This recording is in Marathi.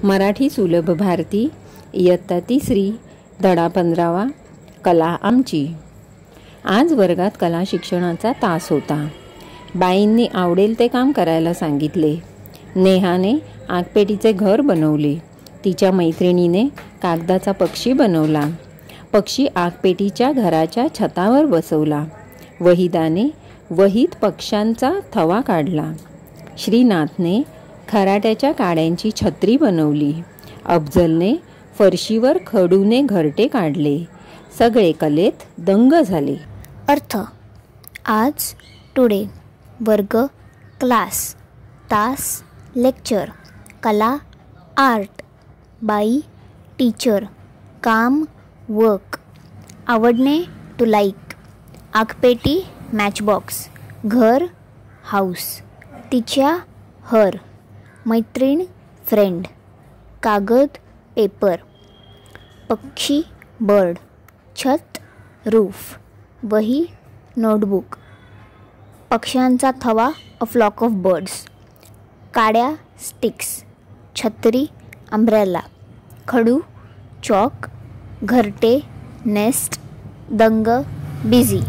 मराठी सुलभ भारती इयत्ता 3री धडा 15वा कला आमची। आज वर्गात कला शिक्षणाचा तास होता। बाईंनी आवडेल ते काम करायला सांगितले। नेहाने आगपेटीचे घर बनवले। तिच्या मैत्रिणीने कागदाचा पक्षी बनवला। पक्षी आगपेटीच्या घराच्या छतावर बसवला। वहिदाने वहीत पक्ष्यांचा थवा काढला। श्रीनाथने खराट्याच्या काड्यांची छत्री बनवली। अफजलने फरशीवर खडूने घरटे काढले। सगळे कलेत दंग झाले। अर्थ आज टुडे वर्ग क्लास तास लेक्चर कला आर्ट बाई टीचर काम वर्क आवडणे टू लाईक आगपेटी मॅचबॉक्स घर हाऊस तिच्या हर मैत्रीण फ्रेंड कागद पेपर पक्षी बर्ड छत रूफ वही नोटबुक पक्ष्यांचा थवा अ फ्लॉक ऑफ बर्ड्स काड्या स्टिक्स छत्री अम्ब्रेला खडू चॉक घरटे नेस्ट दंग बिझी।